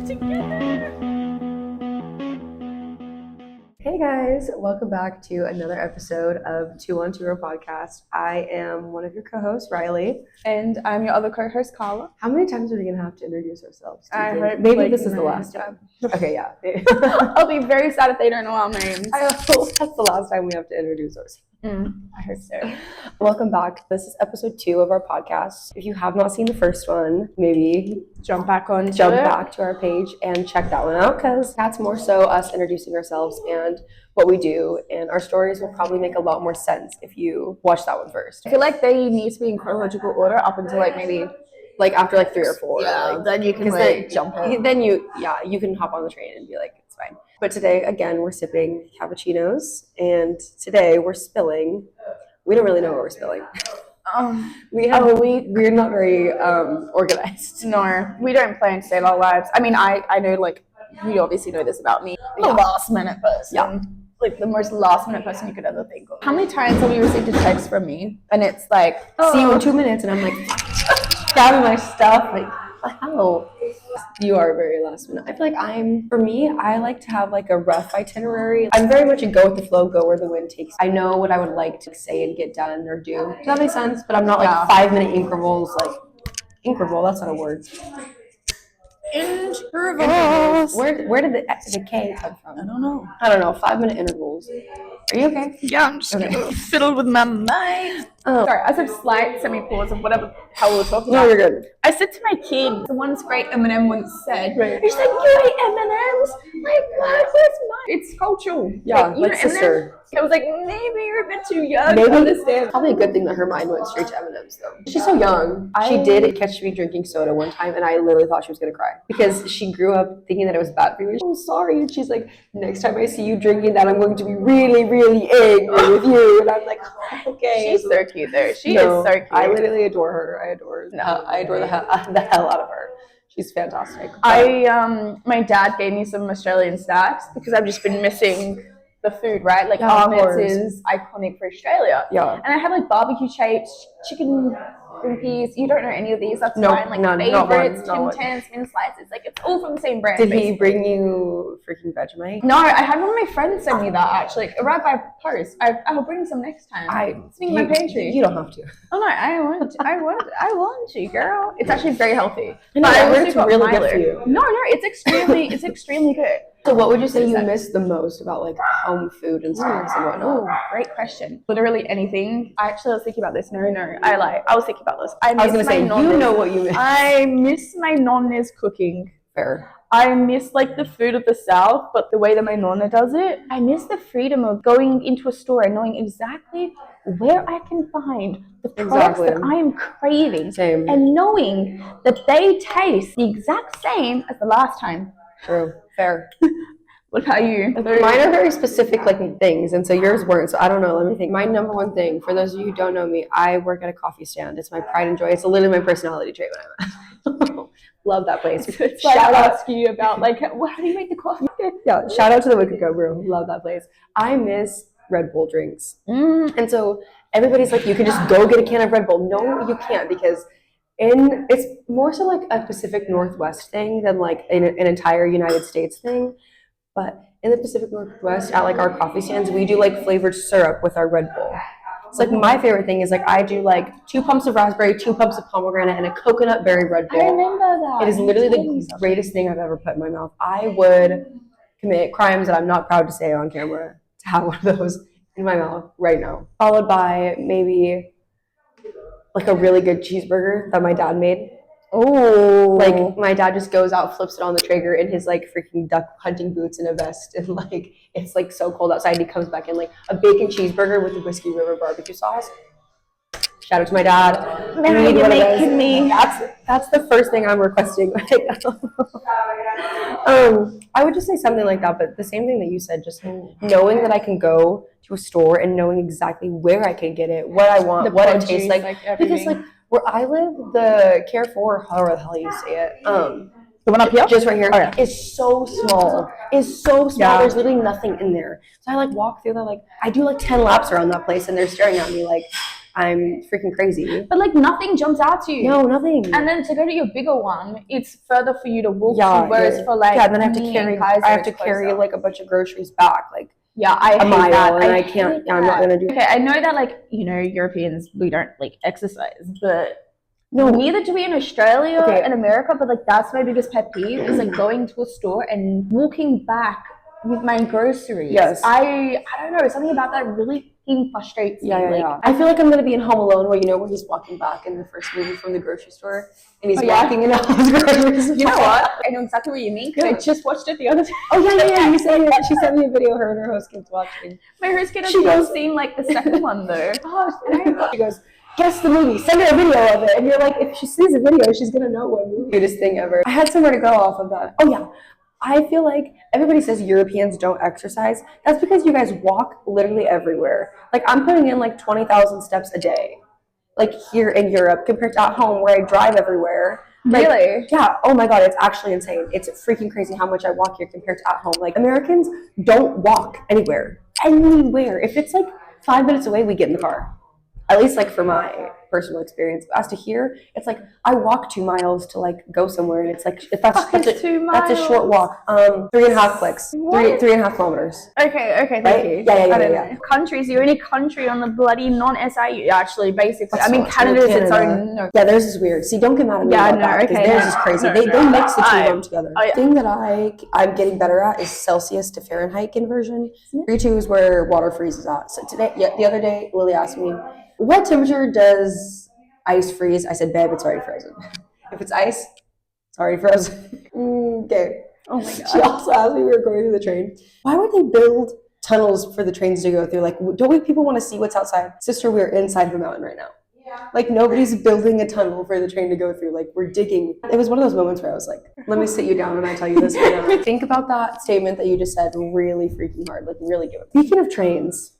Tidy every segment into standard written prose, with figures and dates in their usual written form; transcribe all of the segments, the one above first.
together. Hey guys, welcome back to another episode of 212 Podcast. I am one of your co-hosts, Rylee. And I'm your other co-host, Karla. How many times are we going to have to introduce ourselves? I hope maybe this is the last time. Okay, yeah. I'll be very sad if they don't know our names. I hope that's the last time we have to introduce ourselves. I hope so. Welcome back. This is episode 2 of our podcast. If you have not seen the first one, maybe jump back to our page and check that one out, because that's more so us introducing ourselves and what we do, and our stories will probably make a lot more sense if you watch that one first. I feel like they need to be in chronological order up until maybe after 3 or 4. Yeah, then you can jump in. Then you can hop on the train and be like, it's fine. But today, again, we're sipping cappuccinos, and today we're spilling. We don't really know what we're spilling. We're not very organized. No, we don't plan to save our lives. I mean, I know, you obviously know this about me. The last minute person. Yeah. The most last minute person you could ever think of. How many times have you received a text from me and it's like, see you in 2 minutes, and I'm like, grabbing my stuff, how? You are very last minute. I feel like I like to have a rough itinerary. I'm very much a go with the flow, go where the wind takes. I know what I would like to say and get done or do. Does that make sense? But I'm not 5-minute intervals. Interval, that's not a word. Intervals. Where did the K come from? I don't know. 5-minute intervals. Are you okay? Yeah, I'm just fiddled with my mind. Sorry, as a slight semi-pause of whatever hell we were talking about. No, you're good. I said to my kid, the once great Eminem once said, right. She's like, you hate M&Ms? What? Where's mine? It's cultural. Yeah, sister. I was like, maybe you're a bit too young to understand. Probably a good thing that her mind went straight to M&Ms, though. She's so young. She did catch me drinking soda one time, and I literally thought she was going to cry. Because she grew up thinking that it was bad for you. I'm sorry. And she's like, next time I see you drinking that, I'm going to be really, really angry with you. And I'm like, okay. She's so cute, though. She is so cute. I literally adore her. I adore the hell out of her. She's fantastic. My dad gave me some Australian snacks because I've just been missing the food, right? Arnott's is iconic for Australia. Yeah. And I have barbecue shapes, chicken peas. You don't know any of these. That's fine. None, favorites, Tim Tams, min slices. It's all from the same brand. Did he bring you freaking Vegemite? No, I had one of my friends send me that actually. It arrived by post. I'll bring some next time. It's in my pantry. You don't have to. Oh no, I want to, girl. It's actually very healthy. But I heard it's really good for you. No, it's extremely good. So what would you say you miss the most about home food and snacks and whatnot? Oh, great question. Literally anything. I was thinking about this. No, I was thinking about this. I was going to say, you know what you miss. I miss my nonna's cooking. Fair. I miss the food of the South, but the way that my nonna does it. I miss the freedom of going into a store and knowing exactly where I can find the products that I am craving. Same. And knowing that they taste the exact same as the last time. True. Fair. What about you? Mine are very specific things, and so yours weren't. So I don't know. Let me think. My number one thing, for those of you who don't know me, I work at a coffee stand. It's my pride and joy. It's literally my personality trait when I'm at. Love that place. Shout out to you about how do you make the coffee? Yeah. Shout out to the Wicked Go Brew. Love that place. I miss Red Bull drinks, and so everybody's like, you can just go get a can of Red Bull. No, you can't, because it's more so a Pacific Northwest thing than an entire United States thing. But in the Pacific Northwest, at our coffee stands, we do flavored syrup with our Red Bull. It's my favorite thing is I do 2 pumps of raspberry, 2 pumps of pomegranate, and a coconut berry Red Bull. I remember that. It is literally the greatest thing I've ever put in my mouth. I would commit crimes that I'm not proud to say on camera to have one of those in my mouth right now. Followed by maybe a really good cheeseburger that my dad made. Oh, my dad just goes out, flips it on the Traeger in his freaking duck hunting boots and a vest, and it's so cold outside. He comes back in a bacon cheeseburger with a Whiskey River barbecue sauce. Shout out to my dad. Man, you're making me. That's the first thing I'm requesting. I would just say something like that, but the same thing that you said, just knowing that I can go to a store and knowing exactly where I can get it, what I want, what it tastes like. Because where I live, the Carrefour, however the hell you say it, the one up here? Just right here. Oh, yeah. Is so small. Yeah. There's literally nothing in there. So I walk through there, I do 10 laps around that place, and they're staring at me I'm freaking crazy. But like nothing jumps out to you. No, nothing. And then to go to your bigger one, it's further for you to walk to. Whereas yeah. for like and then I have to carry like a bunch of groceries back, like I a mile, hate that. and I can't. I'm not gonna do. Okay, I know that like Europeans, we don't like exercise, but no, neither do we in Australia and America. But like that's my biggest pet peeve is like going to a store and walking back with my groceries. Yes. I don't know, something about that really frustrates me. Yeah. I feel like I'm gonna be in Home Alone where he's walking back in the first movie from the grocery store and he's walking in all his groceries. You know what? I know exactly what you mean because I just watched it the other day. Oh yeah. She sent me a video her and her host kid's watching. My host kid has seen like the second one though. She goes, guess the movie, send her a video of it. And you're like, if she sees a video, she's gonna know what movie. Cutest thing ever. I had somewhere to go off of that. Oh yeah. I feel like everybody says Europeans don't exercise. That's because you guys walk literally everywhere. Like I'm putting in like 20,000 steps a day, like here in Europe compared to at home where I drive everywhere. Like, really? Yeah. Oh my God, it's actually insane. It's freaking crazy how much I walk here compared to at home. Like Americans don't walk anywhere. If it's like 5 minutes away, we get in the car. At least like for my personal experience. But as to here, it's like I walk 2 miles to like go somewhere, and it's like that's a short walk. 3.5 clicks. 3.5 kilometers. Okay, thank you. Yeah. Countries, the only country on the bloody non-SIU actually, basically. I mean, Canada is its own. No. Yeah, theirs is weird. See, don't get mad at me about that, because theirs is crazy. They mix the two of them together. The thing that I'm getting better at is Celsius to Fahrenheit conversion. 32 is where water freezes at. So the other day, Lily asked me, what temperature does ice freeze? I said, babe, it's already frozen. If it's ice, it's already frozen. Okay. Oh my God. She also asked me, we were going through the train, why would they build tunnels for the trains to go through? Like, don't people want to see what's outside? Sister, we're inside the mountain right now. Yeah. Like, nobody's building a tunnel for the train to go through. Like, we're digging. It was one of those moments where I was like, let me sit you down and I tell you this right now. Think about that statement that you just said really freaking hard. Like, really good. Speaking of trains,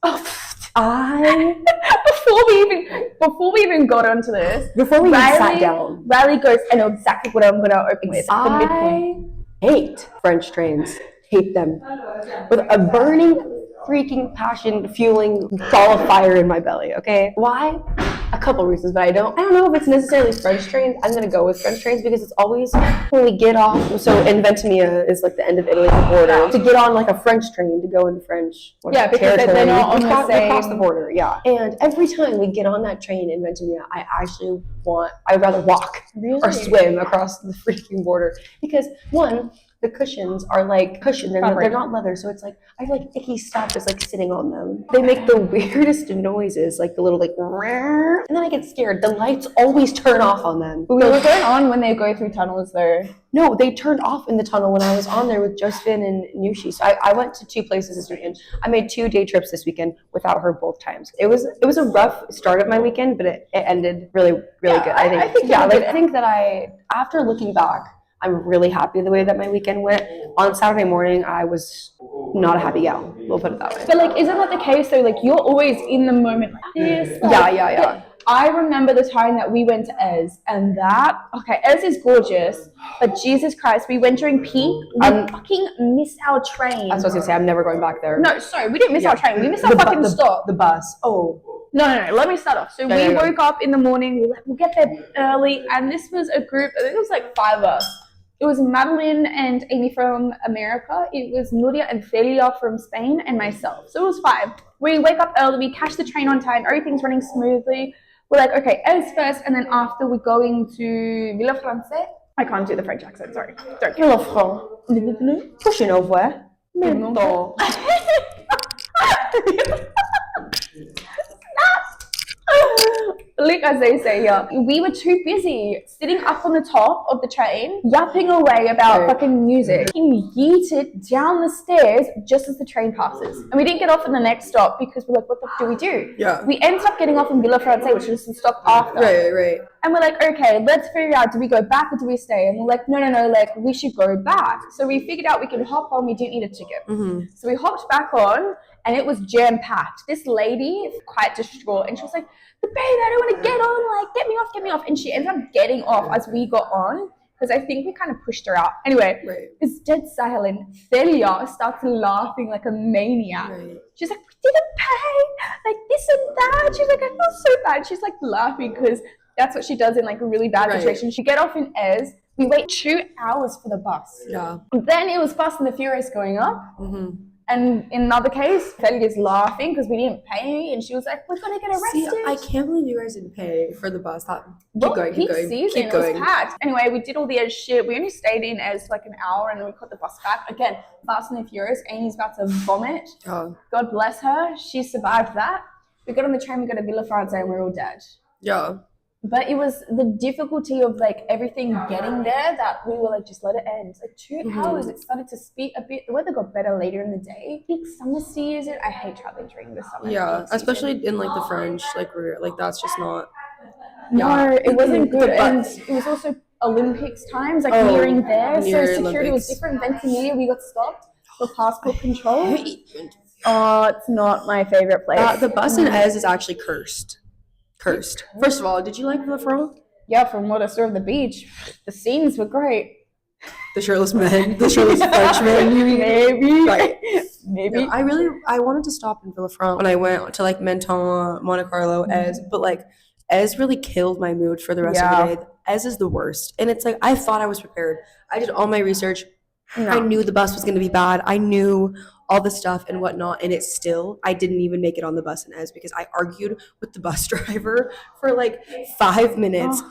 before we even got onto this, sat down, Rylee goes, I know exactly what I'm gonna open with. I hate French trains. Hate them with a burning freaking passion, fueling ball of fire in my belly. Okay, why? A couple reasons, but I don't know if it's necessarily French trains. I'm gonna go with French trains because it's always when we get off. So in Ventimiglia is like the end of Italy, the border. To get on like a French train to go into French because they're not on the same. Across the border. Yeah, and every time we get on that train in Ventimiglia, I'd rather walk or swim across the freaking border because one, the cushions are like cushion. They're not leather, so it's like I feel like icky stuff is like sitting on them. They make the weirdest noises, like the little like, and then I get scared. The lights always turn off on them. But we were going on when they go through tunnels, though. No, they turned off in the tunnel when I was on there with Josephine and Nushi. So I went to 2 places this weekend. I made 2 day trips this weekend without her both times. It was a rough start of my weekend, but it ended really good. I think that after looking back, I'm really happy the way that my weekend went. On Saturday morning, I was not a happy gal. We'll put it that way. But like, isn't that the case though? Like, you're always in the moment like this. Like, yeah. I remember the time that we went to Ez, and Ez is gorgeous, but Jesus Christ, we went during peak. We fucking missed our train. That's what I was gonna say. I'm never going back there. No, sorry, we didn't miss our train. We missed our fucking stop. The bus. Oh. No. Let me start off. So we woke up in the morning. We're like, we'll get there early, and this was a group. I think it was like 5 of us. It was Madeline and Amy from America. It was Nuria and Felia from Spain, and myself. So it was 5. We wake up early. We catch the train on time. Everything's running smoothly. We're like, okay, Ez first, and then after we're going to Villa Francais. I can't do the French accent, sorry. Villa Francais. Pushing over. Mental. Like as they say here, we were too busy sitting up on the top of the train, yapping away about fucking music. We yeeted down the stairs just as the train passes. And we didn't get off in the next stop because we're like, what the fuck do we do? Yeah. We ended up getting off in Villa Francais, which was the stop after. Right. And we're like, okay, let's figure out, do we go back or do we stay? And we're like, no, like, we should go back. So we figured out we could hop on, we didn't need a ticket. Mm-hmm. So we hopped back on, and it was jam-packed. This lady, quite distraught, and she was like, but babe, I don't want to get on, like, get me off. And she ended up getting off as we got on, because I think we kind of pushed her out. Anyway, it's dead silent. Celia starts laughing like a maniac. She's like, we didn't pay, like this and that. She's like, I feel so bad. She's like laughing because that's what she does in like a really bad situation. She get off in Ez. We wait 2 hours for the bus. Yeah. Then it was Fast and the Furious going up. And in another case, Felia's laughing because we didn't pay, and she was like, "We're gonna get arrested." See, I can't believe you guys didn't pay for the bus. Keep going. It was packed. Anyway, we did all the Ez shit. We only stayed in Ez like an hour, and then we caught the bus back. Again, Fast and the Furious. Amy's about to vomit. Oh. God bless her. She survived that. We got on the train. We got to Villa France, and we're all dead. Yeah. But it was the difficulty of like everything getting there that we were like, just let it end. It's like 2 hours, it started to speed a bit. The weather got better later in the day. Peak summer season, I hate traveling during the summer. Yeah, especially in like the French, like that's just not. No, it wasn't good. And it was also Olympics times, like nearing there. So security was different. Ventimiglia, we got stopped for passport control. Oh, it's not my favorite place. The bus in Ez is actually cursed. First of all, did you like Villa France? Yeah, from what I saw of the beach, the scenes were great. The shirtless men, the shirtless Frenchmen. Maybe. Right. Maybe. No, I wanted to stop in Villa France when I went to like Menton, Monte Carlo, Ez, but like Ez really killed my mood for the rest of the day. Ez is the worst. And it's like, I thought I was prepared. I did all my research. No. I knew the bus was going to be bad. I knew all the stuff and whatnot, and I didn't even make it on the bus in Ez because I argued with the bus driver for like 5 minutes.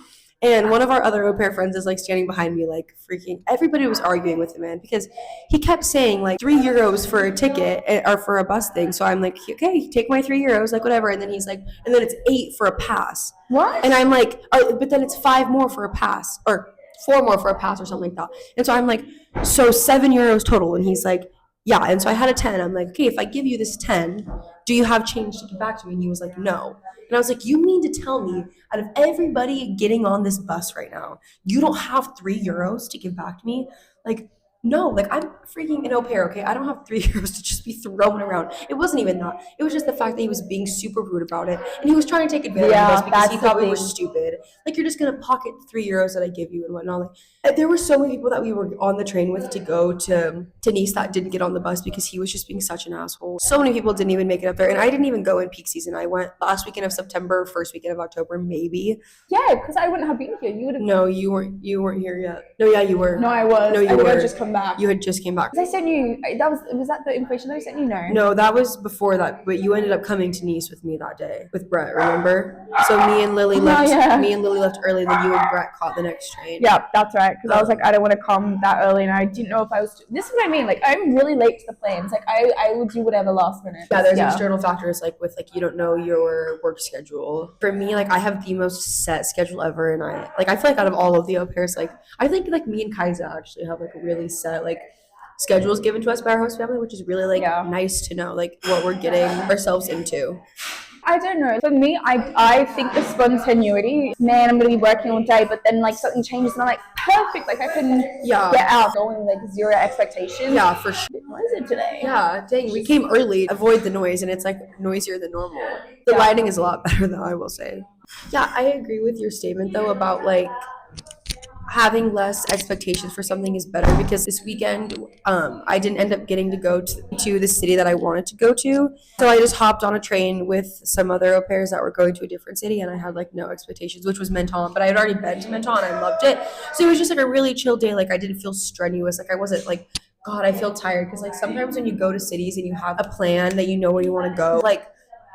And one of our other au pair friends is like standing behind me, like freaking. Everybody was arguing with him, man, because he kept saying like €3 for a ticket or for a bus thing. So I'm like, okay, take my €3, like whatever. And then he's like, and then it's 8 for a pass. What? And I'm like, oh, but then it's 5 more for a pass, or 4 more for a pass, or something like that. And so I'm like, so €7 total. And he's like, yeah. And so I had a 10. I'm like, okay, if I give you this 10, do you have change to give back to me? And he was like, no. And I was like, you mean to tell me out of everybody getting on this bus right now, you don't have €3 to give back to me? Like, no, like I'm freaking an au pair, okay? I don't have €3 to just be throwing around. It wasn't even that. It was just the fact that he was being super rude about it. And he was trying to take advantage of us because he thought we were stupid. Like, you're just going to pocket €3 that I give you and whatnot. Like, there were so many people that we were on the train with to go to Nice that didn't get on the bus because he was just being such an asshole. So many people didn't even make it up there. And I didn't even go in peak season. I went last weekend of September, first weekend of October, maybe. Yeah, because I wouldn't have been here. You would have. No, you weren't here yet. No, yeah, you were. No, I was. No, you were. I just come back. You had just came back. I sent you. Was that the information that I sent you? No, that was before that. But you ended up coming to Nice with me that day with Brett. Remember? So me and Lily left. Yeah. Me and Lily left early, then you and Brett caught the next train. Yeah, that's right. Because I was like, I don't want to come that early, and I didn't know if I was. This is what I mean. Like, I'm really late to the plans. Like, I will do whatever last minute. Yeah, there's external factors like with like you don't know your work schedule. For me, like I have the most set schedule ever, and I feel like out of all of the au pairs, like I think like me and Kaisa actually have like a really set like schedules given to us by our host family, which is really like nice to know like what we're getting ourselves into. I don't know. For me, I think the spontaneity, man, I'm going to be working all day, but then like something changes and I'm like, perfect. Like I can get out going like zero expectations. Yeah, for sure. What is it today? Yeah, dang, we came early. Avoid the noise and it's like noisier than normal. The lighting is a lot better though, I will say. Yeah, I agree with your statement though about like having less expectations for something is better because this weekend I didn't end up getting to go to the city that I wanted to go to. So I just hopped on a train with some other au pairs that were going to a different city and I had like no expectations, which was Menton, but I had already been to Menton and I loved it. So it was just like a really chill day. Like I didn't feel strenuous. Like I wasn't like, God, I feel tired. Because like sometimes when you go to cities and you have a plan that you know where you want to go, like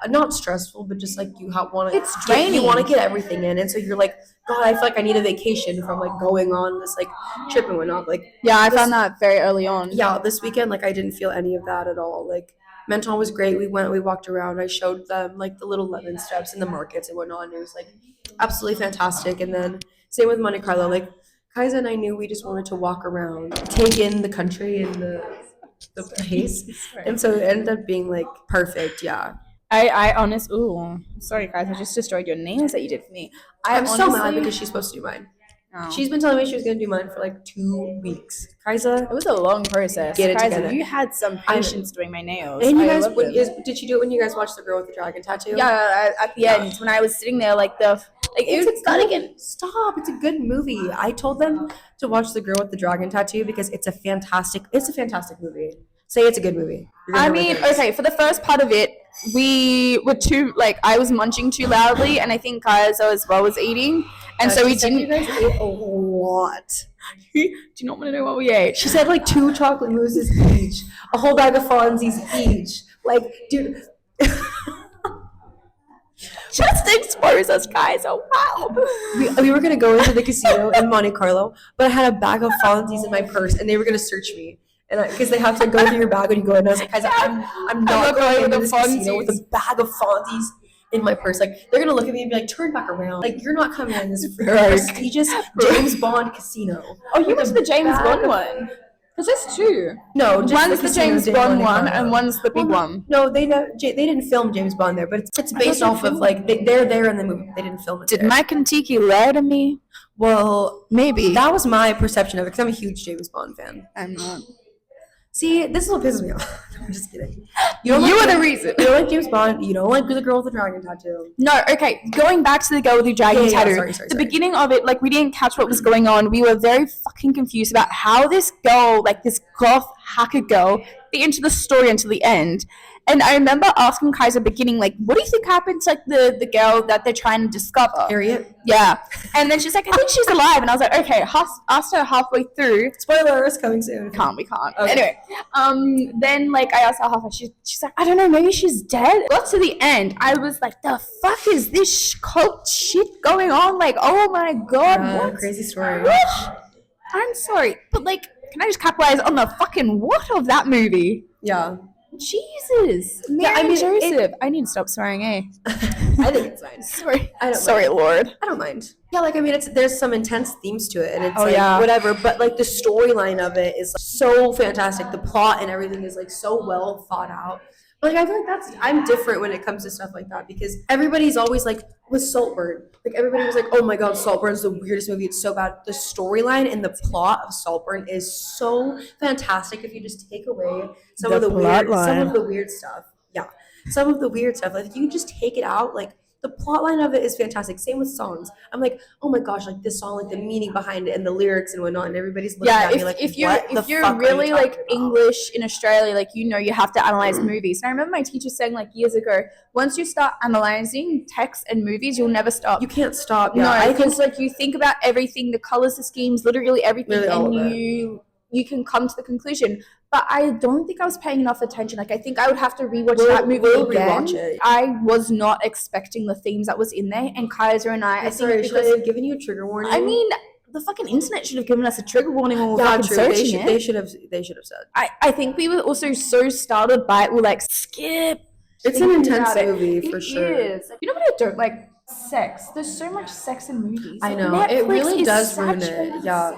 not stressful, but just like you want to. It's draining. You want to get everything in, and so you're like, God, I feel like I need a vacation from like going on this like trip and whatnot. Like, yeah, I found that very early on. Yeah, this weekend, like I didn't feel any of that at all. Like Menton was great. We walked around. I showed them like the little lemon steps in the markets and whatnot. And it was like absolutely fantastic. And then same with Monte Carlo. Like Kaisa and I knew we just wanted to walk around, take in the country and the place, and so it ended up being like perfect. Yeah. Sorry guys, I just destroyed your nails that you did for me. I'm so mad because she's supposed to do mine. Oh. She's been telling me she was going to do mine for like 2 weeks. Kaisa, it was a long process. Get it Kaisa, together. You had some patience doing my nails. And you guys, did she do it when you guys watched The Girl with the Dragon Tattoo? Yeah, at the end when I was sitting there, like the Like, it's pathetic. And Stop. It's a good movie. I told them to watch The Girl with the Dragon Tattoo because it's a fantastic movie. Say it's a good movie. I mean, okay, for the first part of it, we were I was munching too loudly, and I think Kaiser as well was eating, and so we didn't. You guys ate a lot. Do you not want to know what we ate? She said like 2 chocolate mousses each, a whole bag of Fonzies each. Like, dude. Just expose us, guys. Oh, wow. We were going to go into the casino in Monte Carlo, but I had a bag of Fonzies in my purse, and they were going to search me. And because they have to go through your bag when you go in. And I was like, guys, I'm not going into this casino with a bag of Fonzies in my purse. Like, they're going to look at me and be like, turn back around. Like, you're not coming in this prestigious James Bond casino. Oh, you went to the James Bond one. Because there's 2. No, just one's the James Bond one, and one's the big one. No, they didn't film James Bond there, but it's based off of, like, they're there in the movie. They didn't film it there. Did Mike and Tiki lie to me? Well, maybe. That was my perception of it, because I'm a huge James Bond fan. I'm not. See, this is what pisses me off. I'm just kidding. You are the reason. You don't like James Bond. You don't like The Girl with the Dragon Tattoo. No, okay. Going back to The Girl with the Dragon Tattoo. Sorry. The beginning of it, like, we didn't catch what was going on. We were very fucking confused about how this girl, like this goth hacker girl, fit into the story until the end. And I remember asking Kaiser beginning, like, what do you think happened to, like, the girl that they're trying to discover? Harriet? Yeah. And then she's like, I think she's alive. And I was like, okay, asked her halfway through. Spoilers coming soon. We can't. Okay. Anyway, then, like, I asked her halfway. She's like, I don't know, maybe she's dead. Got to the end. I was like, the fuck is this cult shit going on? Like, oh my God. What? Crazy story. What? I'm sorry. But, like, can I just capitalize on the fucking what of that movie? Yeah. Jesus, Mary and Joseph. I need to stop swearing, eh? I think it's fine. Sorry, Lord. I don't mind. Yeah, like, I mean, there's some intense themes to it, and it's whatever. But like the storyline of it is like, so fantastic. The plot and everything is like so well thought out. Like, I feel like I'm different when it comes to stuff like that because everybody's always like with Saltburn. Like, everybody was like, oh my God, Saltburn's the weirdest movie. It's so bad. The storyline and the plot of Saltburn is so fantastic if you just take away some of the weird stuff. Yeah. Some of the weird stuff. Like, if you just take it out, like, the plot line of it is fantastic. Same with songs. I'm like, oh my gosh, like this song, like the meaning behind it and the lyrics and whatnot, and everybody's looking at me like, if you're really like English in Australia, like, you know, you have to analyze movies. And I remember my teacher saying like years ago, once you start analyzing text and movies, you'll never stop. You can't stop. Yeah. No, because like you think about everything, the colors, the schemes, literally everything, and you can come to the conclusion. But I don't think I was paying enough attention. Like, I think I would have to rewatch that movie again. I was not expecting the themes that was in there. And Kaiser and I think should I have given you a trigger warning? I mean, the fucking internet should have given us a trigger warning when we were fucking searching it. They should have said. I think we were also so startled by it. We're like, skip. It's an intense movie for sure. It is. You know what I don't like? Sex. There's so much sex in movies. I know. Netflix, it really does ruin it. Yeah.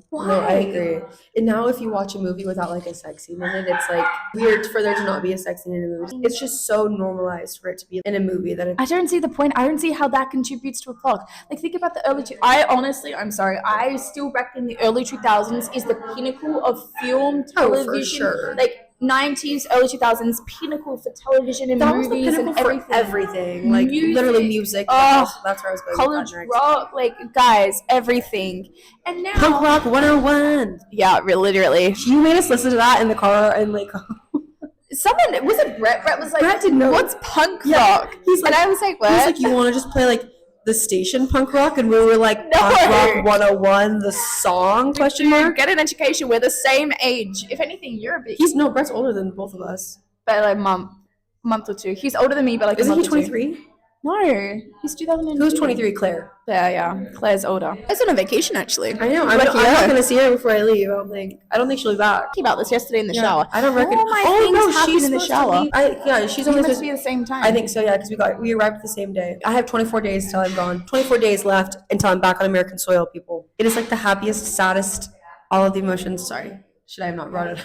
Why? No, I agree. And now if you watch a movie without like a sex scene in it, it's like weird for there to not be a sex scene in a movie. It's just so normalized for it to be in a movie that I don't see the point. I don't see how that contributes to a plot. Like, think about the early I still reckon the early 2000s is the pinnacle of film, television. For sure. Like, 90s, early 2000s, pinnacle for television and movies and everything. Like, literally music. Oh, that's where I was going. College rock, like, guys, everything. And now Punk Rock 101. Yeah, literally. You made us listen to that in the car and like someone was it Brett? Brett was like, Brett didn't know what's punk rock? He's like, and I was like, what? He's like, you want to just play like the station punk rock, and we were like, no. Punk Rock 101, the song? Question mark. Get an education. We're the same age. If anything, you're a bit. Brett's older than both of us. But like month or two. He's older than me, but like isn't he 23? No, he's 2002. Who's 23? Claire. Yeah. Claire's older. I was on a vacation actually. I know. I'm not gonna see her before I leave. I don't think she'll be back. Talking about this yesterday in the shower. I don't reckon. She's in the shower. She's only supposed to be the same time. I think so. Yeah, because we arrived the same day. I have 24 days till I'm gone. 24 days left until I'm back on American soil, people. It is like the happiest, saddest, all of the emotions. Sorry, should I have not brought it?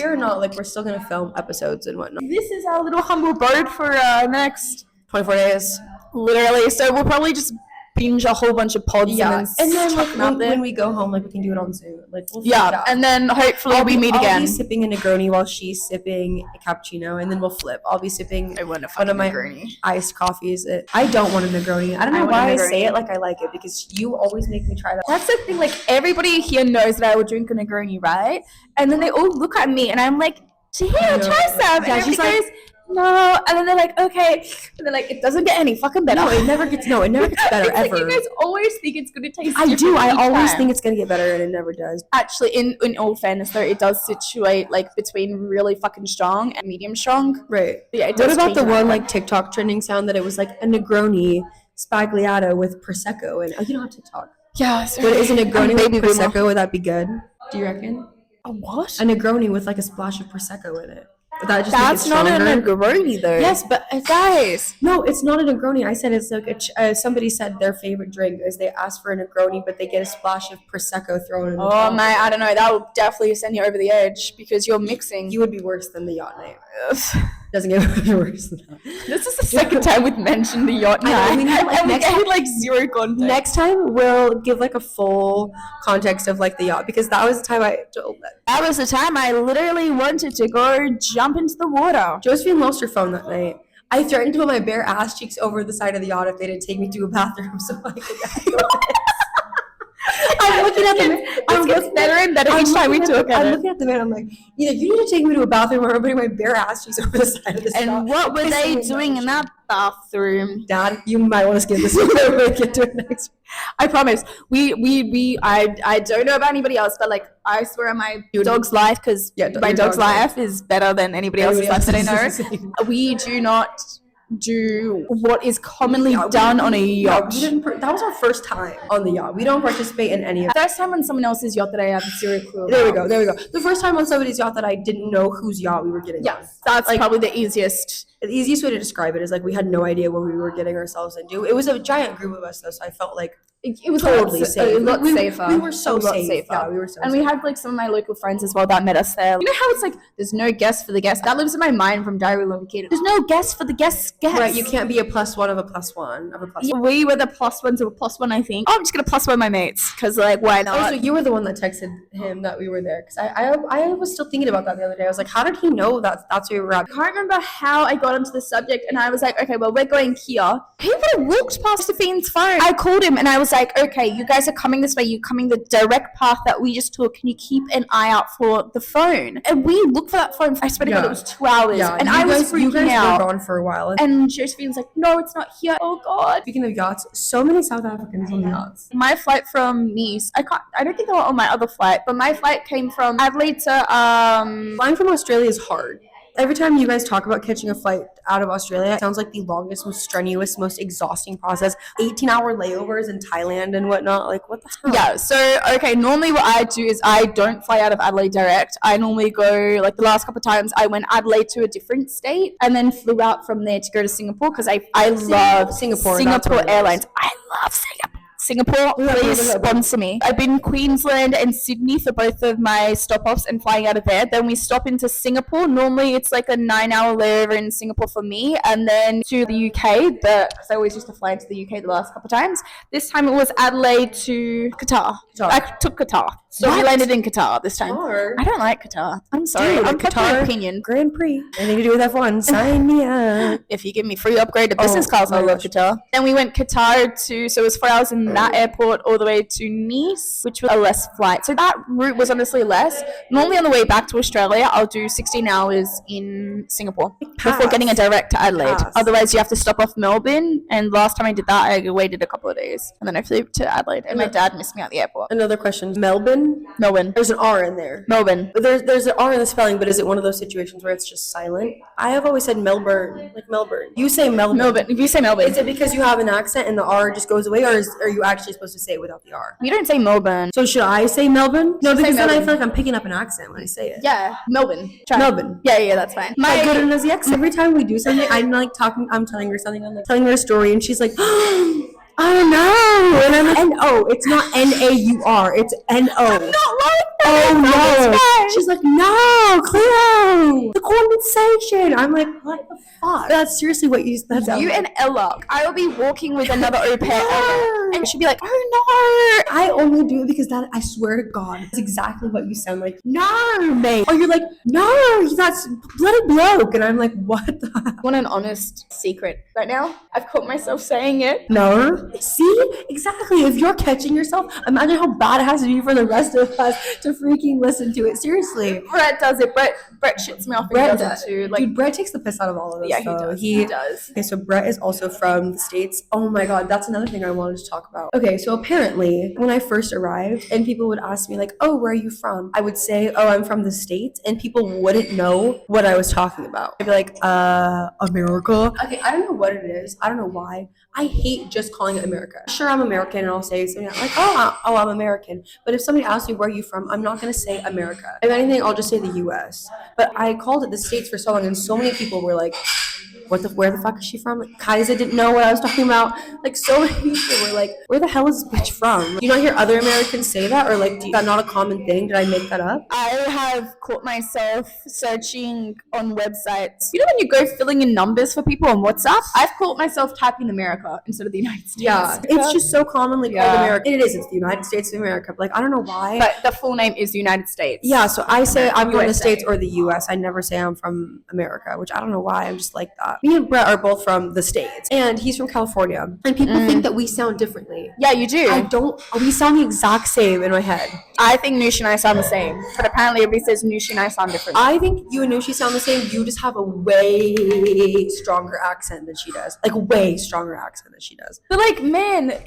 Or not, like, we're still gonna film episodes and whatnot. This is our little humble bird for next 24 days. Literally. So we'll probably just binge a whole bunch of pods and then chuck like them out there. when we go home, like we can do it on Zoom. Like we'll and then hopefully we meet I'll again. be sipping a Negroni while she's sipping a cappuccino, and then we'll flip. I'll be sipping one of my iced coffees. I don't want a Negroni. I don't know why I say it like I like it, because you always make me try that. That's the thing, like everybody here knows that I will drink a Negroni, right? And then they all look at me and I'm like, here, try some. Yeah, and she's everybody goes, no. And then they're like, okay. And they're like, it doesn't get any fucking better. No, it never gets better it's ever. Like you guys always think it's going to taste I do. I always time. think it's going to get better, and it never does. Actually, in all fairness, though, it does situate like between really fucking strong and medium strong. Right. Yeah. What about the one like TikTok trending sound that it was like a Negroni spagliato with prosecco? And you don't have to talk. Yeah. But is a Negroni with prosecco? Would that be good? Do you reckon? A what? A Negroni with like a splash of prosecco in it. That's not a Negroni though. Yes, but guys, no, it's not a Negroni. I said it's like somebody said their favorite drink is they ask for a Negroni, but they get a splash of prosecco thrown in. Oh my, I don't know. That will definitely send you over the edge because you're mixing. You would be worse than the yacht night. Doesn't get worse than that. This is the second time we've mentioned the yacht night. We had like zero context. Next time we'll give like a full context of like the yacht, because that was the time I told that. That was the time I literally wanted to go jump into the water. Josephine lost her phone that night. I threatened to put my bare ass cheeks over the side of the yacht if they didn't take me to a bathroom so I could I'm looking at them. It gets better and better each time we talk at it. I'm looking at the man. I'm like, either you need to take me to a bathroom or I'm putting my bare ass cheeks over the side of the yacht. And what were they doing in that bathroom? Dad, you might want to skip this one. We'll get to it next. I promise. I don't know about anybody else, but like I swear on my dog's life, because my dog's life is better than anybody else's life that I know. We do not do what is commonly done on a yacht. That was our first time on the yacht. We don't participate in any of that. First time on someone else's yacht that I have zero clue about. There we go. The first time on somebody's yacht that I didn't know whose yacht we were getting on. That's like, probably the easiest. The easiest way to describe it is like we had no idea what we were getting ourselves into. It was a giant group of us though, so I felt like it was totally safe. A lot safer. We were so safe. Yeah, we were so safe. We had like some of my local friends as well that met us there. You know how it's like there's no guest for the guest? That lives in my mind from Diary of a Kid. There's no guest for the guest. Right, you can't be a +1 of a +1 of a +1. We were the +1s of a +1, I think. Oh, I'm just gonna +1 my mates because like why not? Oh, so you were the one that texted him that we were there, because I was still thinking about that the other day. I was like, how did he know that's where we were at? I can't remember how I got onto the subject, and I was like, okay, well we're going here. He would have walked past Sophine's phone. I called him and I was like, okay, you guys are coming this way. You're coming the direct path that we just took. Can you keep an eye out for the phone? And we looked for that phone. I swear to God, it was 2 hours. Yeah, and I was freaking out. Were gone for a while. And Josephine's like, no, it's not here. Oh God. Speaking of yachts, so many South Africans on the yachts. My flight from Nice, I don't think I was on my other flight, but my flight came from Adelaide to Flying from Australia is hard. Every time you guys talk about catching a flight out of Australia, it sounds like the longest, most strenuous, most exhausting process. 18-hour layovers in Thailand and whatnot. Like, what the hell? Yeah, so, okay, normally what I do is I don't fly out of Adelaide direct. I normally go, like the last couple of times, I went Adelaide to a different state and then flew out from there to go to Singapore because I love Singapore Airlines. I love Singapore, please sponsor me. I've been Queensland and Sydney for both of my stop-offs and flying out of there. Then we stop into Singapore. Normally it's like a 9-hour layover in Singapore for me, and then to the UK, because I always used to fly into the UK the last couple of times. This time it was Adelaide to Qatar. I took Qatar. So we landed in Qatar this time. I don't like Qatar. I'm sorry. Dude, I'm Qatar opinion. Grand Prix. Anything to do with F1. Sign me up. If you give me free upgrade to business class, I love Qatar. Then we went Qatar so it was 4 hours in that airport all the way to Nice, which was a less flight. So that route was honestly less. Normally on the way back to Australia, I'll do 16 hours in Singapore before getting a direct to Adelaide. Otherwise, you have to stop off Melbourne. And last time I did that, I waited a couple of days. And then I flew to Adelaide. And my dad missed me at the airport. Another question. Melbourne. There's an R in there. Melbourne. There's an R in the spelling, but is it one of those situations where it's just silent? I have always said Melbourne, like Melbourne. You say Melbourne. Melbourne. If you say Melbourne. Is it because you have an accent and the R just goes away, or are you actually supposed to say it without the R? You don't say Melbourne. So should I say Melbourne? No, because then I Melbourne. feel like I'm picking up an accent when I say it. Yeah, Melbourne. Try. Melbourne. Yeah, that's fine. My good enough accent. Every time we do something, I'm like talking. I'm telling her something. I'm like telling her a story, and she's like, "I don't know," and I'm like, "N-O. It's not N-A-U-R. It's N-O." I'm not like Oh no! She's like, no, Cleo, the compensation. I'm like, what the fuck? That's seriously what you. That's You and Ella. I will be walking with another au pair, and she'll be like, oh I only do it because that, I swear to God, it's exactly what you sound like. No, mate. Or you're like, no, that's bloody bloke. And I'm like, what the no. Want an honest secret right now? I've caught myself saying it. No. See? Exactly. If you're catching yourself, imagine how bad it has to be for the rest of us to freaking listen to it. Seriously. Brett does it. Brett shits me off. Brett does it too. Like, dude, Brett takes the piss out of all of us. yeah, though. He does. Okay, so Brett is also from the States. Oh my God, that's another thing I wanted to talk about. Okay, so apparently when I first arrived and people would ask me like, oh, where are you from? I would say, oh, I'm from the States, and people wouldn't know what I was talking about. I'd be like, America? Okay, I don't know what it is. I don't know why. I hate just calling it America. Sure, I'm American, and I'll say something like, oh, I'm American. But if somebody asks me where are you from, I'm not going to say America. If anything, I'll just say the U.S. But I called it the States for so long, and so many people were like, where the fuck is she from? Like, Kaiser didn't know what I was talking about. Like, so many people were like, where the hell is this bitch from? Do you not hear other Americans say that? Or like, is that not a common thing? Did I make that up? I have caught myself searching on websites. You know when you go filling in numbers for people on WhatsApp? I've caught myself typing America instead of the United States. Yeah, it's just so commonly called America. It is. It's the United States of America. But like, I don't know why. But the full name is the United States. Yeah, so I say I'm from the States or the U.S. I never say I'm from America, which I don't know why. I'm just like that. Me and Brett are both from the States, and he's from California. And people think that we sound differently. Yeah, you do. I don't. We sound the exact same in my head. I think Nushi and I sound the same, but apparently everybody says Nushi and I sound different. I think you and Nushi sound the same. You just have a way stronger accent than she does. Like, way stronger accent than she does. But like, man,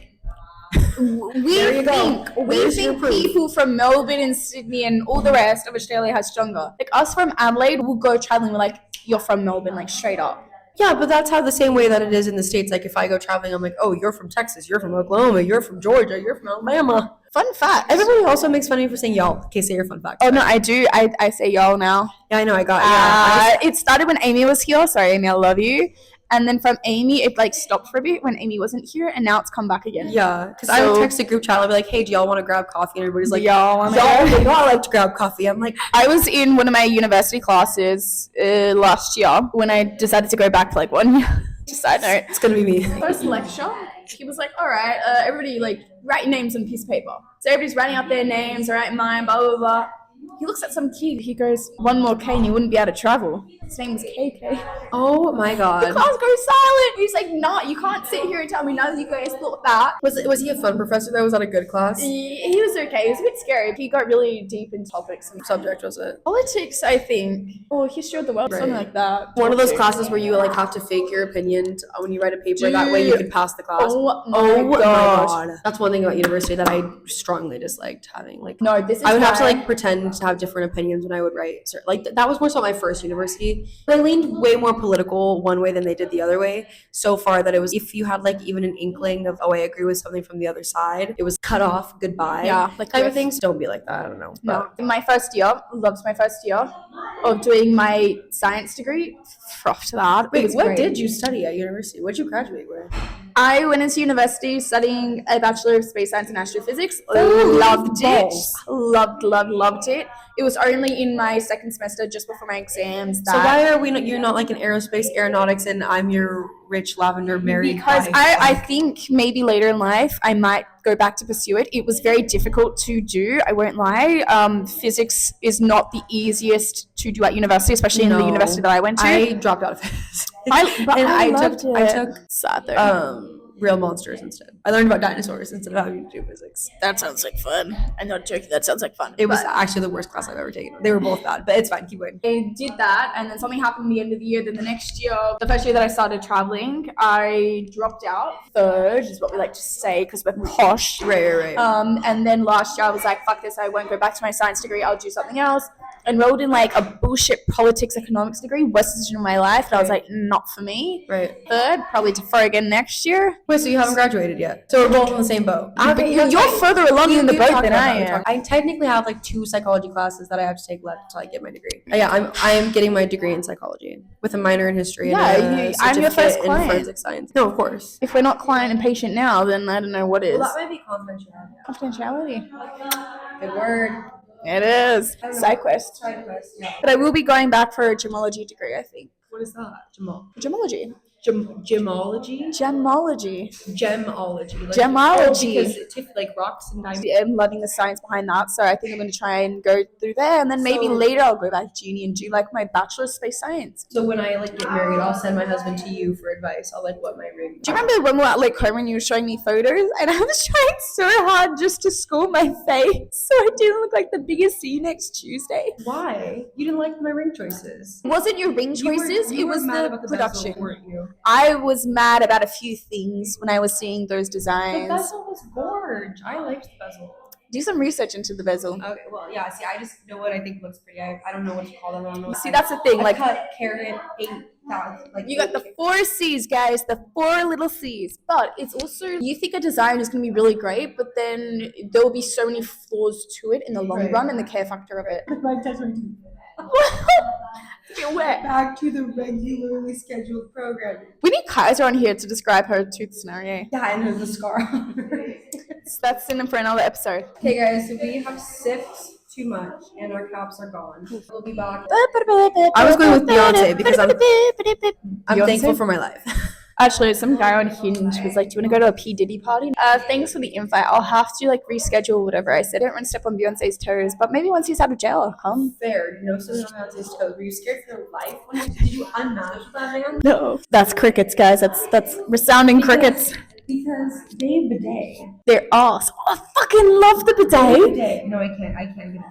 we think people from Melbourne and Sydney and all the rest of Australia has stronger. Like, us from Adelaide, we'll go traveling, we're like, you're from Melbourne, like, straight up. Yeah, but that's how the same way that it is in the States. Like, if I go traveling, I'm like, oh, you're from Texas, you're from Oklahoma, you're from Georgia, you're from Alabama. Fun fact. Everybody also makes fun of me for saying y'all. Okay, say your fun fact. Oh, no, I do. I say y'all now. Yeah, I know, I got it started when Amy was here. Sorry, Amy, I love you. And then from Amy, it like stopped for a bit when Amy wasn't here, and now it's come back again. Yeah, because I would text a group chat, I'd be like, hey, do y'all want to grab coffee? And everybody's like, y'all I like to grab coffee. I'm like, I was in one of my university classes last year when I decided to go back for like 1 year. Just side note. It's going to be me. First lecture, he was like, all right, everybody like write your names on a piece of paper. So everybody's writing out their names, writing mine, blah, blah, blah. He looks at some kid, he goes, one more K and you wouldn't be able to travel. His name was KK. Oh my God. The class goes silent. He's like, nah, you can't sit here and tell me none of you guys thought that. Was he a fun professor though? Was that a good class? He was okay. It was a bit scary. He got really deep in topics. What subject was it? Politics, I think. Or history of the world, something like that. One of those classes where you like have to fake your opinion when you write a paper. That way you can pass the class. Oh my gosh. That's one thing about university that I strongly disliked having. Like, no, this is I would have to like pretend to have different opinions when I would write. Like that was more so my first university. They leaned way more political one way than they did the other way. So far that it was, if you had like even an inkling of, oh, I agree with something from the other side, it was cut off, goodbye. Yeah, like type of things. Don't be like that. I don't know. No, my first year, loved my first year of doing my science degree. Frothed that. Wait, what did you study at university? What did you graduate with? I went into university studying a Bachelor of Space Science and Astrophysics. Loved it. Loved it. It was only in my second semester, just before my exams. So why are you're not like an aerospace, aeronautics, and I'm your rich lavender married? Because I think maybe later in life I might go back to pursue it. It was very difficult to do, I won't lie. Physics is not the easiest to do at university, especially in the university that I went to. I dropped out of physics. I took real monsters instead. I learned about dinosaurs instead of having to do physics. That sounds like fun. I'm not joking. That sounds like fun. It was actually the worst class I've ever taken. They were both bad, but it's fine. Keep going. I did that, and then something happened at the end of the year. Then the next year, the first year that I started traveling, I dropped out. Third is what we like to say because we're posh. Right. And then last year I was like, fuck this. I won't go back to my science degree. I'll do something else. Enrolled in like a bullshit politics economics degree, worst decision of my life, and I was like, not for me. Right. Third, probably defer again next year. Wait, so you haven't graduated yet? So we're both in the same boat. But you're further along in the boat than I am. I technically have like 2 psychology classes that I have to take left until I get my degree. Yeah, I am getting my degree in psychology with a minor in history and a I'm your first certificate client. in forensic science. No, of course. If we're not client and patient now, then I don't know what is. Well, that might be confidentiality. Confidentiality. Good word. It is. Side quest. Yeah. But I will be going back for a gemology degree, I think. What is that? Gemology. Gemology? Gemology. Gemology. Like, Gemology. Because it's like rocks and diamonds. I'm loving the science behind that, so I think I'm going to try and go through there, and then maybe later I'll go back to uni and do like my bachelor's of space science. So when I like get married, I'll send my husband to you for advice. I'll like what my ring. Do you remember when we were at Lake Como and you were showing me photos, and I was trying so hard just to score my face so I didn't look like the biggest see you next Tuesday? Why? You didn't like my ring choices. It wasn't your ring choices, You it was mad the about production. bezel, weren't you? I was mad about a few things when I was seeing those The designs. bezel was gorge. I liked the bezel. Do some research into the bezel. Okay, well, yeah. See, I just know what I think looks pretty. I don't know what to call them. I don't know. See, that's the thing. Like, cut carrot 8,000. Like you got the 4 C's, guys, the 4 little C's. But it's also, you think a design is going to be really great, but then there will be so many flaws to it in the long run and the care factor of it. Get wet. Back to the regularly scheduled programming. We need Kaiser on here to describe her tooth scenario. Yeah, and there's a scar. So that's in for another episode. Okay, guys, so we have sipped too much and our caps are gone. We'll be back. I was going with Beyonce because I'm Beyonce? thankful for my life. Actually, some guy on Hinge was like, do you want to go to a P. Diddy party? Thanks for the invite. I'll have to like reschedule whatever. I said I don't want to step on Beyonce's toes, but maybe once he's out of jail, I'll come. Fair. No, so Beyonce's toes. Were you scared for your life? Did you unmatch with that man? No. That's crickets, guys. That's resounding crickets. Because they have bidet. They're awesome. Oh, I fucking love the bidet. No, I can't get into it.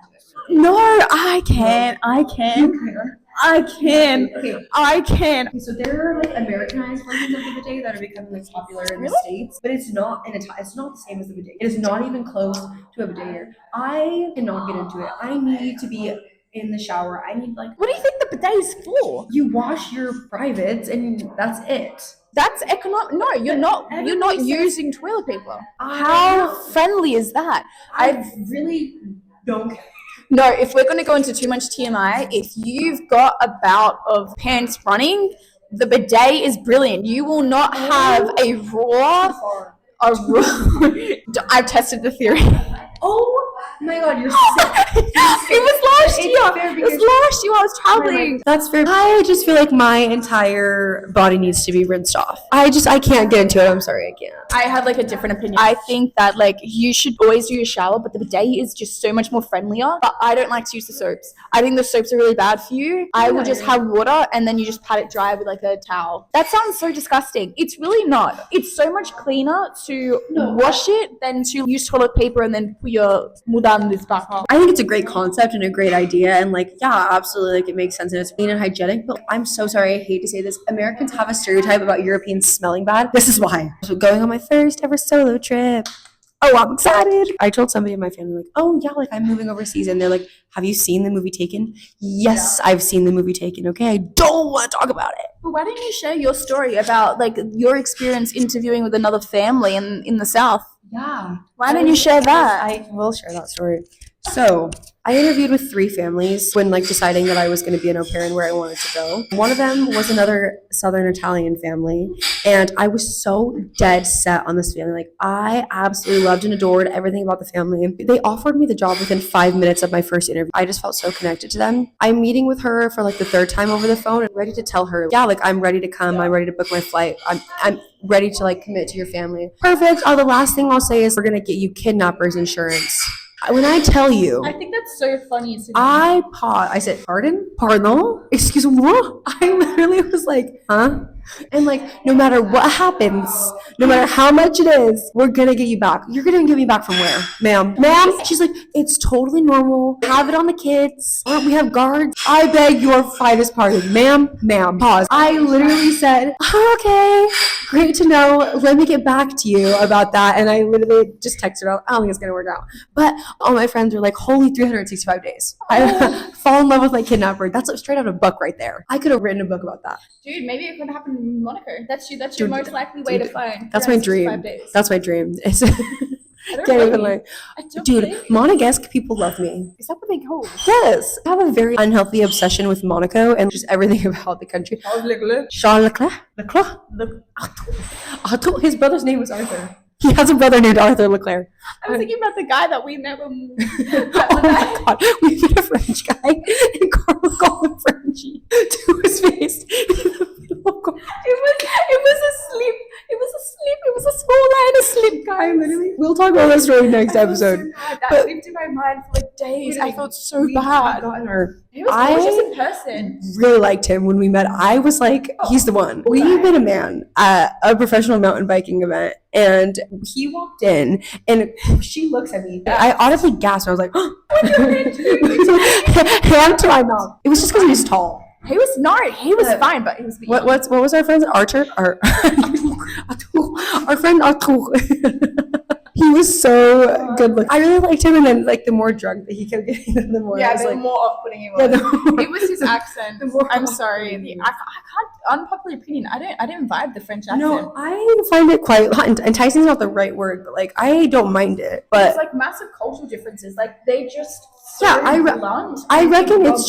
No, I can. I can. Okay. I can. Okay, so there are like Americanized versions of the bidet that are becoming like popular in the States, but it's not it's not the same as the bidet. It is not even close to a bidet here. I cannot get into it. I need to be in the shower. I need like. What do you think the bidet is for? You wash your privates and that's it. That's economic. No, you're not. You're not using toilet paper. I How know. friendly is that? I really don't. No, if we're going to go into too much TMI, if you've got a bout of pants running, the bidet is brilliant. You will not have a raw. I've tested the theory. Oh my god, you're sick. It was last year. It was last year I was traveling. That's fair. I just feel like my entire body needs to be rinsed off. I can't get into it. I'm sorry, I can't. I had like a different opinion. I think that like you should always do your shower, but the bidet is just so much more friendlier. But I don't like to use the soaps. I think the soaps are really bad for you. I will just have water and then you just pat it dry with like a towel. That sounds so disgusting. It's really not. It's so much cleaner to wash it than to use toilet paper and then put your mudandis back on. I think it's a great concept and a great idea, and like, yeah, absolutely, like it makes sense and it's clean and hygienic. But I'm so sorry, I hate to say this. Americans have a stereotype about Europeans smelling bad. This is why. So going on my first ever solo trip. Oh, I'm excited. I told somebody in my family, like, oh yeah, like I'm moving overseas, and they're like, have you seen the movie Taken? Yes, yeah. I've seen the movie Taken. Okay, I don't want to talk about it. But why don't you share your story about like your experience interviewing with another family in the South? Yeah. Why don't you share that? I will share that story. So I interviewed with 3 families when like deciding that I was going to be an au pair and where I wanted to go. One of them was another Southern Italian family, and I was so dead set on this family. Like I absolutely loved and adored everything about the family. They offered me the job within 5 minutes of my first interview. I just felt so connected to them. I'm meeting with her for like the 3rd time over the phone and ready to tell her, yeah, like I'm ready to come. I'm ready to book my flight. I'm ready to like commit to your family. Perfect. Oh, the last thing I'll say is we're going to get you kidnappers insurance. When I tell you, I think that's so funny. I said, pardon? Pardon? Excuse-moi? I literally was like, huh? And like, no matter what happens, no matter how much it is, we're gonna get you back. You're gonna get me back from where? Ma'am? She's like, it's totally normal. Have it on the kids. We have guards. I beg your finest pardon. Ma'am. Pause. I literally said, okay, great to know. Let me get back to you about that. And I literally just texted her. I don't think it's gonna work out. But all my friends were like, holy 365 days. I fall in love with my kidnapper. That's straight out of a book right there. I could have written a book about that. Dude, maybe it could happen in Monaco. That's your most likely way to find. That's my dream. That's my dream. Dude, Monegasque people love me. Is that what they call? Yes. I have a very unhealthy obsession with Monaco and just everything about the country. Charles Leclerc. His brother's name was Arthur. He has a brother named Arthur Leclerc. I was thinking about the guy that we never moved. Oh my god, we met a French guy and Carla called him Frenchie to his face. It was a sleep. It was a small line asleep, guys. Literally. We'll talk about that story next episode. That lived in my mind for like days. I felt so bad. He was gorgeous in person. Really liked him when we met. I was like, he's the one. We met a man at a professional mountain biking event, and he walked in, and she looks at me. I audibly gasped. I was like, oh, hand to my mouth. It was just because he was tall. He was fine, but he was. What was our friend's Archer? Our friend Arthur. He was so good looking. I really liked him, and then like the more drunk that he kept getting, the more I was the like, more off-putting he was. It was his accent. I'm sorry. I can't. Unpopular opinion. I didn't vibe the French accent. No, I find it quite enticing. Is not the right word, but like I don't mind it. But it's like massive cultural differences. Like they just. I reckon it's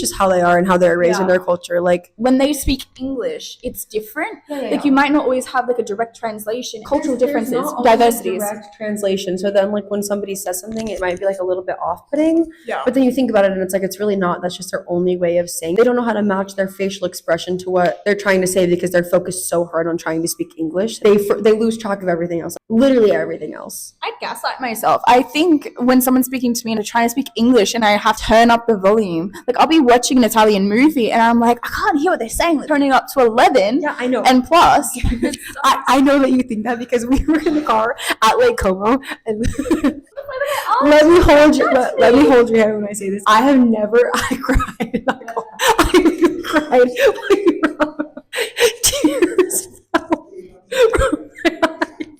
just how they are and how they're raised in their culture. Like when they speak English, it's different. Like you might not always have like a direct translation. Cultural differences, diversities. Direct translation. So then like when somebody says something, it might be like a little bit off-putting. Yeah. But then you think about it and it's like it's really not. That's just their only way of saying. They don't know how to match their facial expression to what they're trying to say because they're focused so hard on trying to speak English. They lose track of everything else. Literally everything else. I gaslight myself. I think when someone's speaking to me and trying to speak English and I have to turn up the volume, like I'll be watching an Italian movie and I'm like, I can't hear what they're saying, like turning up to 11. Yeah, I know. And plus, I know that you think that because we were in the car at Lake Como and let me hold your hand when I say this. I cried in that car. I cried. Tears fell from my eyes.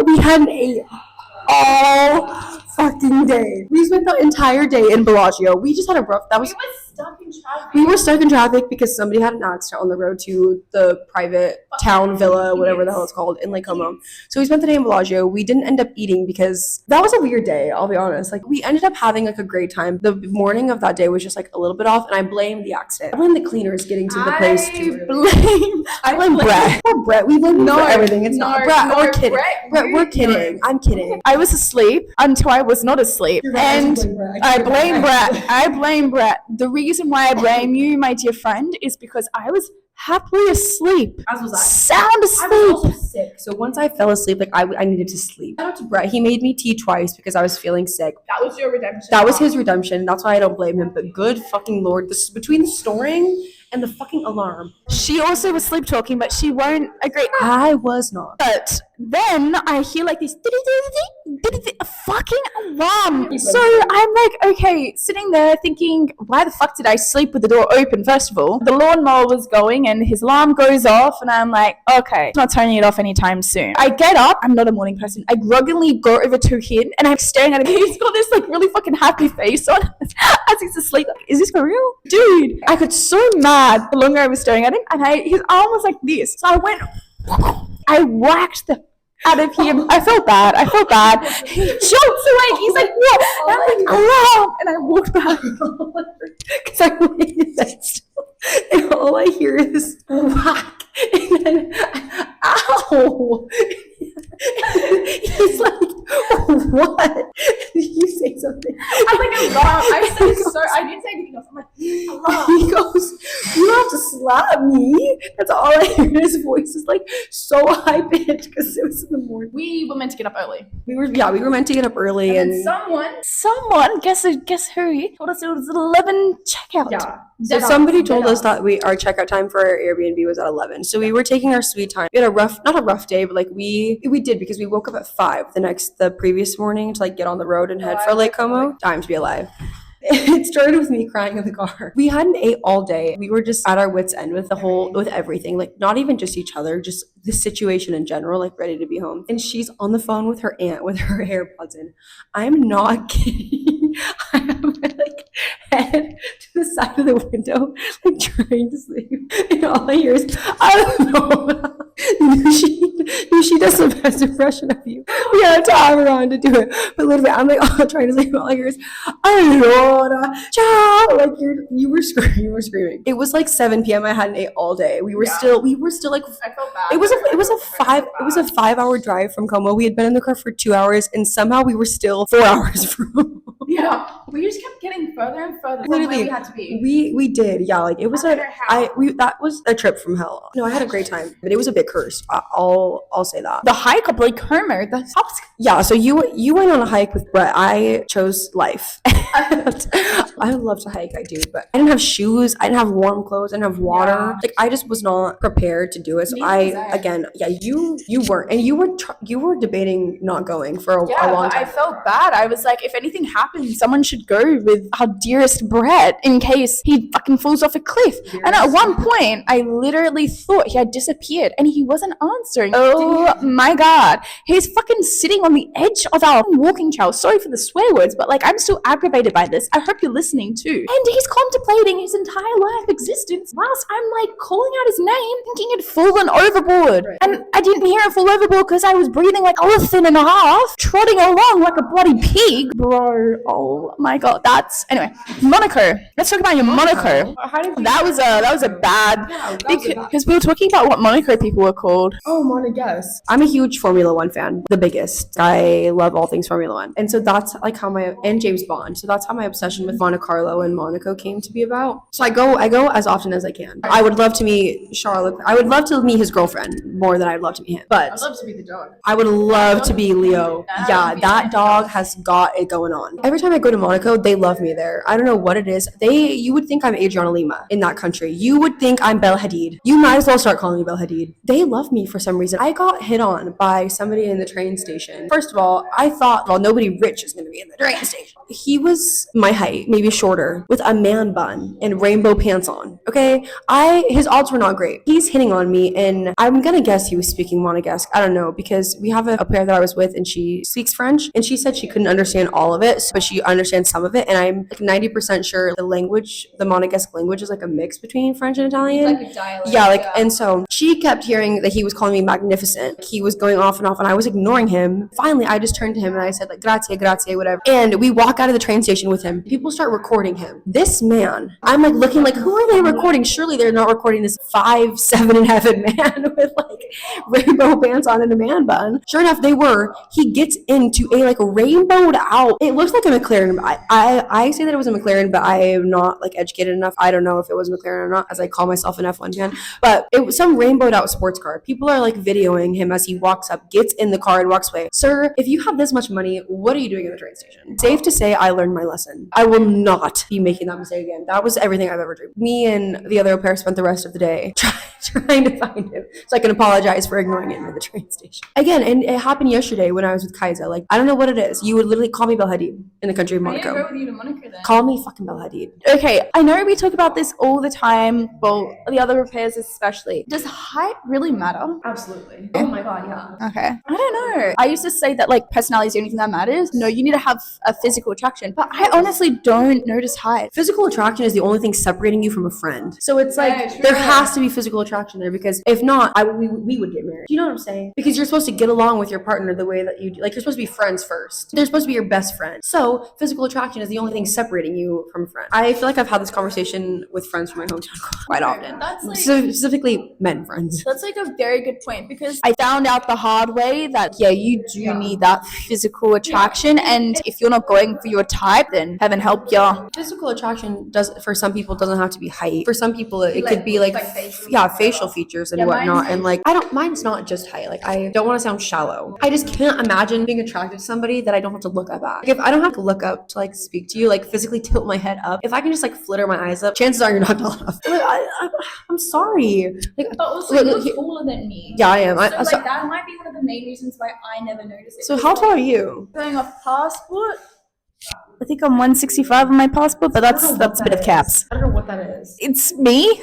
We hadn't ate all fucking day. We spent the entire day in Bellagio. We just had a rough. We were stuck in traffic because somebody had an accident on the road to the private town villa, whatever the hell it's called, in Lake Como. So we spent the day in Bellagio. We didn't end up eating because that was a weird day, I'll be honest. Like we ended up having like a great time. The morning of that day was just like a little bit off, and I blame the accident. I blame the cleaners getting to the place too early. I blame Brett. Poor Brett. We blame him for everything. It's not Brett. We're kidding. Brett, we're kidding. I'm kidding. I was asleep until I was not asleep. And I blame Brett. The reason why I blame you, my dear friend, is because I was happily asleep. As was I. Sound asleep. I was also sick. So once I fell asleep, like I needed to sleep. Shout out to Brett. He made me tea twice because I was feeling sick. That was your redemption. That was his redemption. That's why I don't blame him. But good fucking Lord, between the snoring and the fucking alarm. She also was sleep talking, but she won't agree. I was not. But then I hear like this a fucking alarm. So I'm like, okay, sitting there thinking, why the fuck did I sleep with the door open? First of all, the lawnmower was going and his alarm goes off and I'm like, okay, not turning it off anytime soon. I get up. I'm not a morning person. I groggily go over to him and I'm staring at him. He's got this like really fucking happy face on as he's asleep. Like, is this for real? Dude, I got so mad the longer I was staring at him and his arm was like this. So I whacked the out of him. I felt bad. He jumps away. He's like, what? And I'm like, alarm. And I walked back because I waited that still. And all I hear is whack. And then, ow. He's like, what? Did you say something? I'm like, alarm. I didn't say anything else. I'm like, alarm. He goes, you don't have to slap me. That's all I hear. His voice is like so high pitched because it was in the morning. We were meant to get up early. We were meant to get up early, and someone guess who told us it was 11 checkout. Yeah. So somebody told us that our checkout time for our Airbnb was at 11. So we were taking our sweet time. We had not a rough day, but like we did because we woke up at 5 the previous morning to like get on the road and head for Lake Como. Time to be alive. It started with me crying in the car. We hadn't ate all day. We were just at our wits' end with with everything. Like not even just each other, just the situation in general, like ready to be home. And she's on the phone with her aunt with her AirPods in. I'm not kidding. I have my like head to the side of the window, like trying to sleep. And all I hear is, I don't know. she does the best impression of you. We had to have her on to do it. But literally, I'm like, trying to say all yours. Allora, ciao. Like you were screaming. It was like 7 p.m. I hadn't ate all day. We were still like. I felt bad. It was a 5-hour drive from Como. We had been in the car for 2 hours, and somehow we were still 4 hours from home. Yeah, we just kept getting further and further from where we had to be. We did, yeah. Like it was that was a trip from hell. No, I had a great time, but it was a bit cursed. I'll say that. The hike up Lake Como, Yeah, so you went on a hike with Brett. I chose life. I love to hike, I do, but I didn't have shoes. I didn't have warm clothes. I didn't have water. Yeah. Like I just was not prepared to do it. So you weren't, and you were debating not going for a long time. I felt bad. I was like, if anything happens, someone should go with our dearest Brett in case he fucking falls off a cliff. And at one point, I literally thought he had disappeared, and he wasn't answering. Oh my god, he's fucking sitting on the edge of our walking trail. Sorry for the swear words, but like I'm still aggravated by this. I hope you're listening too. And he's contemplating his entire life existence whilst I'm like calling out his name, thinking he'd fallen overboard. Right. And I didn't hear him fall overboard because I was breathing like elephant and a half, trotting along like a bloody pig. Bro, oh my god, anyway, Monaco. Let's talk about your Monaco. That was a bad, because we were talking about what Monaco people were called. Oh, Monaco. I'm a huge Formula One fan, the biggest. I love all things Formula One, and so that's like how and James Bond. So that's how my obsession with Monte Carlo and Monaco came to be about. So I go as often as I can. I would love to meet Charlotte. I would love to meet his girlfriend more than I'd love to meet him. But I'd love to be the dog. I would love to be Leo. Yeah, that dog has got it going on. Every time I go to Monaco, they love me there. I don't know what it is. You would think I'm Adriana Lima in that country. You would think I'm Belle Hadid. You might as well start calling me Belle Hadid. They love me for some reason. I got hit on by somebody in the train station. First of all, I thought, well, nobody rich is going to be in the train station. He was my height, maybe shorter, with a man bun and rainbow pants on. Okay, his odds were not great. He's hitting on me, and I'm gonna guess he was speaking Monegasque. I don't know, because we have a pair that I was with, and she speaks French, and she said she couldn't understand all of it, but she understands some of it. And I'm like 90% sure the Monegasque language is like a mix between French and Italian. Like a dialect. Yeah, and so she kept hearing that he was calling me magnificent. He was going off, and I was ignoring him. Finally, I just turned to him and I said like grazie, whatever. And we walk out of the train station with him. People start recording him. This man, I'm like looking like, who are they recording? Surely they're not recording this 5'7" in heaven man with like rainbow pants on and a man bun. Sure enough, they were. He gets into a like rainbowed out. It looks like a McLaren. I say that it was a McLaren, but I am not like educated enough. I don't know if it was McLaren or not, as I call myself an F1 fan. But it was some rainbowed out sports car. People are like videoing him as he walks up, gets in the car, and walks away. Sir, if you have this much money, what are you doing at the train station? Safe to say, I learned my lesson. I will not be making that mistake again. That was everything I've ever dreamed. Me and the other AuPair spent the rest of the day trying to find him so I can apologize for ignoring him at the train station. Again, and it happened yesterday when I was with Kaisa. Like, I don't know what it is. You would literally call me Belle Hadid in the country of Monaco. I need to go with you to Monaco then. Call me fucking Belle Hadid. Okay, I know we talk about this all the time, well, the other repairs especially. Does height really matter? Absolutely. Oh my god, yeah. Okay. I don't know. I used to say that like personality is the only thing that matters. No, you need to have a physical attraction. But I honestly don't notice height. Physical attraction is the only thing separating you from a friend. So it's like, there has to be physical attraction there, because if not, we would get married. You know what I'm saying? Because you're supposed to get along with your partner the way that you do. Like, you're supposed to be friends first. They're supposed to be your best friend. So physical attraction is the only thing separating you from a friend. I feel like I've had this conversation with friends from my hometown quite often. That's like, specifically men friends. That's like a very good point, because I found out the hard way that you do need that physical attraction, and if you're not going for your type, then heaven help ya. Physical attraction for some people doesn't have to be height. For some people it could be like facial features and whatnot, and like mine's not just height. Like, I don't want to sound shallow. I just can't imagine being attracted to somebody that I don't have to look up at. Like, if I don't have to look up to like speak to you, like physically tilt my head up, if I can just like flitter my eyes up, chances are you're not tall enough. Like, I'm sorry. Like, but also you're taller than me. Yeah, I am. So that might be one of the main reasons why I never noticed it. So how tall are you? Going off passport, I think I'm 165 on my passport, but that's a bit of caps. I don't know what that is. It's me.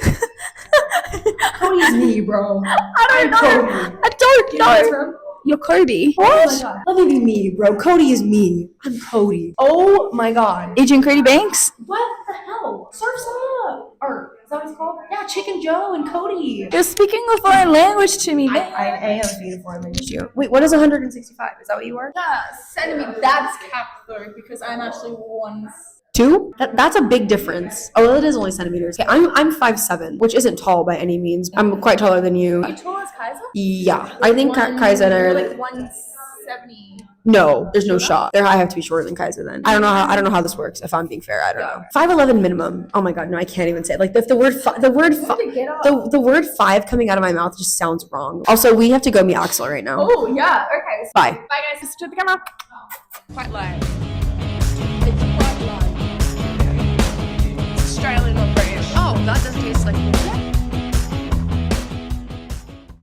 Cody's me, bro. I don't know. You're Cody. What? Oh, let me be me, bro. Cody is me. I'm Cody. Oh my god. Agent Cody Banks? What the hell? Surf's up. Or Is that what it's called? Yeah, Chicken Joe and Cody. You're speaking a foreign language to me, man. I am speaking a foreign language to you. Wait, what is 165? Is that what you are? Yeah, centimeter. That's cap though, because I'm actually 1. 2? That's a big difference. Oh, well, it is only centimeters. Okay, I'm 5'7", which isn't tall by any means. I'm quite taller than you. Are you tall as Kaiser? Yeah, I think Kaiser and I are like 170. No, there's no shot. There, I have to be shorter than Kaiser then. I don't know how this works. If I'm being fair, I don't know. 5'11" minimum. Oh my god, no, I can't even say it. Like the word 5 coming out of my mouth just sounds wrong. Also, we have to go meet Axel right now. Oh yeah. Okay. So Bye. Bye guys. Just to the camera. Quite live. It's quite live. Australian or British. Oh, that doesn't taste like.